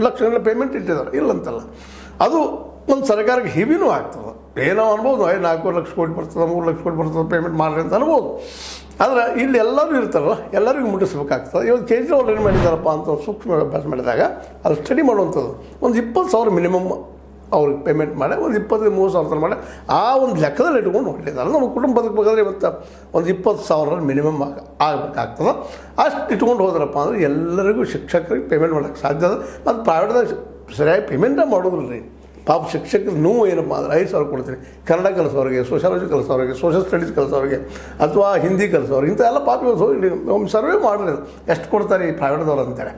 ಲಕ್ಷಗಳ payment ಇಟ್ಟಿದ್ದಾರೆ, ಇಲ್ಲಂತಲ್ಲ. ಅದು ಒಂದು ಸರ್ಕಾರಕ್ಕೆ ಹೆವಿನೂ ಆಗ್ತದೆ. ಏನೋ ಅನ್ಬೋದು, 4 ಲಕ್ಷ ಕೋಟಿ ಬರ್ತದೆ, 3 ಲಕ್ಷ ಕೋಟಿ ಬರ್ತದೆ, ಪೇಮೆಂಟ್ ಮಾಡಿರಿ ಅಂತ ಅನ್ಬೋದು. ಆದರೆ ಇಲ್ಲಿ ಎಲ್ಲರೂ ಇರ್ತಾರಲ್ಲ, ಎಲ್ಲರಿಗೂ ಮುಟ್ಟಿಸ್ಬೇಕಾಗ್ತದೆ. ಇವತ್ತು ಕೇಜ್ರಿವಾಲ್ ಏನು ಮಾಡಿದ್ದಾರಪ್ಪ ಅಂತ ಸೂಕ್ಷ್ಮ ಅಭ್ಯಾಸ ಮಾಡಿದಾಗ ಅದು ಸ್ಟಡಿ ಮಾಡುವಂಥದ್ದು. ಒಂದು 20,000 ಮಿನಿಮಮ್ ಅವ್ರಿಗೆ ಪೇಮೆಂಟ್ ಮಾಡಿ, ಒಂದು 20,000-30,000 ಮಾಡಿ ಆ ಒಂದು ಲೆಕ್ಕದಲ್ಲಿ ಇಟ್ಕೊಂಡು ಹೊರಟಿದ್ದಾರೆ. ನಮ್ಮ ಕುಟುಂಬ ಬದುಕಬೇಕಾದ್ರೆ ಇವತ್ತು ಒಂದು 20,000 ಮಿನಿಮಮ್ ಆಗಬೇಕಾಗ್ತದೆ. ಅಷ್ಟು ಇಟ್ಕೊಂಡು ಹೋದ್ರಪ್ಪ ಅಂದರೆ ಎಲ್ಲರಿಗೂ ಶಿಕ್ಷಕರಿಗೆ ಪೇಮೆಂಟ್ ಮಾಡೋಕ್ಕೆ ಸಾಧ್ಯ ಅದ. ಮತ್ತು ಪ್ರೈವೇಟ್ದಾಗ ಸರಿಯಾಗಿ ಪೇಮೆಂಟೇ ಮಾಡೋದಿಲ್ಲ ರೀ. ಪಾಪ ಶಿಕ್ಷಕರು ನೋವು ಏನಪ್ಪ ಅಂದರೆ 5,000 ಕೊಡ್ತೀನಿ, ಕನ್ನಡ ಕಲಿಸೋರಿಗೆ, ಸೋಷಿಯಾಲಜಿ ಕಲಿಸೋರಿಗೆ, ಸೋಷಿಯಲ್ ಸ್ಟಡೀಸ್ ಕಲಿಸೋರಿಗೆ, ಅಥವಾ ಹಿಂದಿ ಕಲಿಸೋರಿಗೆ, ಇಂಥ ಎಲ್ಲ ಪಾಪ ಹೋಗಿ ಒಂದು ಸರ್ವೆ ಮಾಡಿರಿ ಎಷ್ಟು ಕೊಡ್ತಾರೆ ಈ ಪ್ರೈವೇಟ್ದವ್ರು ಅಂತೇಳಿ.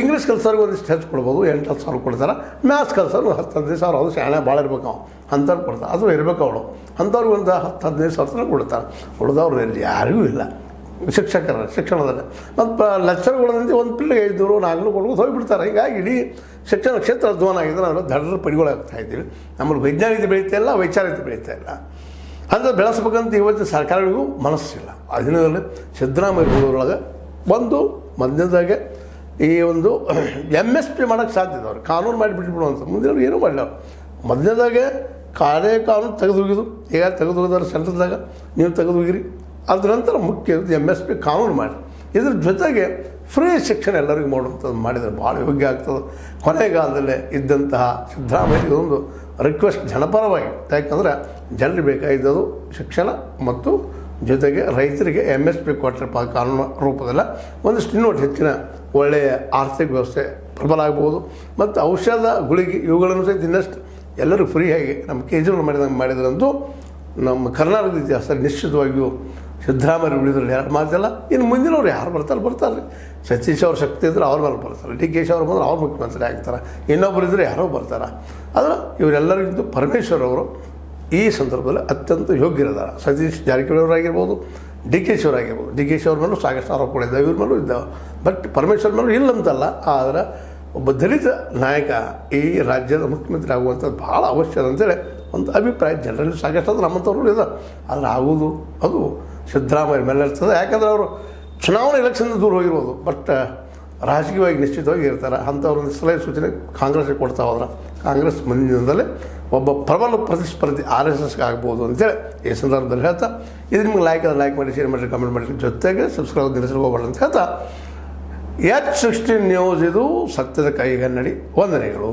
ಇಂಗ್ಲೀಷ್ ಕಲಿಸೋರಿಗೆ ಒಂದಿಷ್ಟು ಹೆಚ್ಚು ಕೊಡ್ಬೋದು, 8,000 ಕೊಡ್ತಾರೆ. ಮ್ಯಾಥ್ಸ್ ಕಲಿಸೋರು 10-15,000, ಅದು ಶಾಣೆ ಭಾಳ ಇರ್ಬೇಕು ಅವು ಅಂಥವ್ರು ಕೊಡ್ತಾರೆ, ಅದು ಇರಬೇಕು ಅವಳು. ಅಂಥವ್ರಿಗೆ ಒಂದು 10-15,000 ಕೊಡ್ತಾರೆ. ಉಳಿದವ್ರು ಇಲ್ಲಿ ಯಾರಿಗೂ ಇಲ್ಲ ಶಿಕ್ಷಕರ ಶಿಕ್ಷಣದಲ್ಲಿ. ಮತ್ತು ಲೆಕ್ಚರ್ಗಳಂತೆ ಒಂದು ಪಿಲ್ಲೆಗೆ 500-400 ಕೊಡ್ಬೋದು ಹೋಗಿಬಿಡ್ತಾರೆ. ಹೀಗಾಗಿ ಇಡೀ ಶಿಕ್ಷಣ ಕ್ಷೇತ್ರ ಅಧ್ವಾನ ಆಗಿದೆ. ನಾವು ದಡ್ಡರ ಪಡಿಗಳಾಗ್ತಾ ಇದ್ದೀವಿ. ನಮ್ಮಲ್ಲಿ ವೈಜ್ಞಾನಿಕತೆ ಬೆಳೀತಾ ಇಲ್ಲ, ವೈಚಾರಿಕತೆ ಬೆಳೀತಾ ಇಲ್ಲ. ಅಂದರೆ ಬೆಳೆಸ್ಬೇಕಂತ ಇವತ್ತು ಸರ್ಕಾರಗಳಿಗೂ ಮನಸ್ಸಿಲ್ಲ. ಅದರಲ್ಲಿ ಸಿದ್ದರಾಮಯ್ಯರೊಳಗೆ ಒಂದು ಮಧ್ಯದಾಗೆ ಈ ಒಂದು MSP ಮಾಡೋಕ್ಕೆ ಸಾಧ್ಯ ಅವ್ರು ಕಾನೂನು ಮಾಡಿಬಿಟ್ಬಿಡುವಂಥ. ಮುಂದೆ ಏನೂ ಮಾಡಲ್ಲ. ಮಧ್ಯದಾಗೆ ಕಾನೂನು ತೆಗೆದೋಗಿದ್ದು, ಈಗ ತೆಗೆದೋಗಿದಾರೆ ಸೆಂಟ್ರಲ್ದಾಗ, ನೀವು ತೆಗೆದೋಗಿರಿ. ಅದ್ರ ನಂತರ ಮುಖ್ಯ MSP ಕಾನೂನು ಮಾಡಿ, ಇದ್ರ ಜೊತೆಗೆ ಫ್ರೀ ಶಿಕ್ಷಣ ಎಲ್ಲರಿಗೂ ಮಾಡುವಂಥದ್ದು ಮಾಡಿದರೆ ಭಾಳ ಯೋಗ್ಯ ಆಗ್ತದೆ. ಕೊನೆಗಾಲದಲ್ಲೇ ಇದ್ದಂತಹ ಸಿದ್ದರಾಮಯ್ಯ ಒಂದು ರಿಕ್ವೆಸ್ಟ್ ಜನಪರವಾಗಿ, ಯಾಕಂದರೆ ಜನರಿಗೆ ಬೇಕಾಗಿದ್ದದು ಶಿಕ್ಷಣ ಮತ್ತು ಜೊತೆಗೆ ರೈತರಿಗೆ MSP ಕೊಟ್ಟರಪ್ಪ ಕಾನೂನು ರೂಪದಲ್ಲ, ಒಂದಿಷ್ಟು ಇನ್ನೊಟ್ಟು ಹೆಚ್ಚಿನ ಒಳ್ಳೆಯ ಆರ್ಥಿಕ ವ್ಯವಸ್ಥೆ ಪ್ರಬಲ ಆಗ್ಬೋದು. ಮತ್ತು ಔಷಧ ಗುಳಿಗೆ ಇವುಗಳನ್ನು ಸಹಿತ ಇನ್ನಷ್ಟು ಎಲ್ಲರಿಗೂ ಫ್ರೀಯಾಗಿ ನಮ್ಮ ಕೇಜ್ರಿವಾಲ್ ಮಾಡಿದ್ರಂತೂ ನಮ್ಮ ಕರ್ನಾಟಕದ ಇತಿಹಾಸ ನಿಶ್ಚಿತವಾಗಿಯೂ ಸಿದ್ದರಾಮಯ್ಯ ಉಳಿದ್ರಲ್ಲಿ ಯಾರು ಮಾತಿಲ್ಲ. ಇನ್ನು ಮುಂದಿನವ್ರು ಯಾರು ಬರ್ತಾರೆ. ಸತೀಶ್ ಅವ್ರ ಶಕ್ತಿ ಇದ್ದರೆ ಅವ್ರ ಮೇಲೆ ಬರ್ತಾರೆ, DK ಅವ್ರು ಬಂದರೆ ಅವ್ರು ಮುಖ್ಯಮಂತ್ರಿ ಆಗ್ತಾರೆ, ಇನ್ನೊಬ್ಬರು ಇದ್ದರೆ ಯಾರೋ ಬರ್ತಾರೆ. ಆದರೆ ಇವರೆಲ್ಲರಿಗಿಂತ ಪರಮೇಶ್ವರ್ ಅವರು ಈ ಸಂದರ್ಭದಲ್ಲಿ ಅತ್ಯಂತ ಯೋಗ್ಯರಿದ್ದಾರೆ. ಸತೀಶ್ ಜಾರಕಿಹೊಳಿ ಅವರಾಗಿರ್ಬೋದು, DK ಅವರಾಗಿರ್ಬೋದು. DK ಅವ್ರ ಮೇಲೂ ಸಾಕಷ್ಟು ಆರೋಪಗಳಿದ್ದಾವೆ, ಇವ್ರ ಮೇಲೂ ಇದ್ದಾವೆ. ಬಟ್ ಪರಮೇಶ್ವರ್ ಮೇಲೂ ಇಲ್ಲಂತಲ್ಲ. ಆದರೆ ಒಬ್ಬ ದಲಿತ ನಾಯಕ ಈ ರಾಜ್ಯದ ಮುಖ್ಯಮಂತ್ರಿ ಆಗುವಂಥದ್ದು ಭಾಳ ಅವಶ್ಯಕ ಅಂತೇಳಿ ಒಂದು ಅಭಿಪ್ರಾಯ ಜನರಲ್ಲಿ ಸಾಕಷ್ಟು ಅದು ನಮ್ಮಂಥವ್ರು ಇದೆ. ಆದರೆ ಆಗೋದು ಅದು ಸಿದ್ದರಾಮಯ್ಯ ಮೇಲೆ ಇರ್ತದೆ. ಯಾಕಂದರೆ ಅವರು ಚುನಾವಣೆ ಎಲೆಕ್ಷನ್ ದೂರ ಹೋಗಿರ್ಬೋದು, ಬಟ್ ರಾಜಕೀಯವಾಗಿ ನಿಶ್ಚಿತವಾಗಿ ಇರ್ತಾರೆ. ಅಂಥವ್ರನ್ನ ಸಲಹೆ ಸೂಚನೆ ಕಾಂಗ್ರೆಸ್ಗೆ ಕೊಡ್ತಾ ಹೋದ್ರೆ ಕಾಂಗ್ರೆಸ್ ಮುಂದಿನ ದಿನದಲ್ಲಿ ಒಬ್ಬ ಪ್ರಬಲ ಪ್ರತಿಸ್ಪರ್ಧಿ RSSಗೆ ಆಗ್ಬೋದು ಅಂತೇಳಿ ಈ ಸಂದರ್ಭದಲ್ಲಿ ಹೇಳ್ತಾ, ಇದು ನಿಮ್ಗೆ ಲೈಕ್ ಮಾಡಿ, ಶೇರ್ ಮಾಡಿ, ಕಮೆಂಟ್ ಮಾಡಿ, ಜೊತೆಗೆ ಸಬ್ಸ್ಕ್ರೈಬ್ ನಿಲ್ಲಿಸಲು ಹೋಗ್ಬಾರ್ದು ಅಂತ ಹೇಳ್ತಾ, H16 ನ್ಯೂಸ್ ಇದು ಸತ್ಯದ ಕೈಗನ್ನಡಿ. ವಂದನೆಗಳು.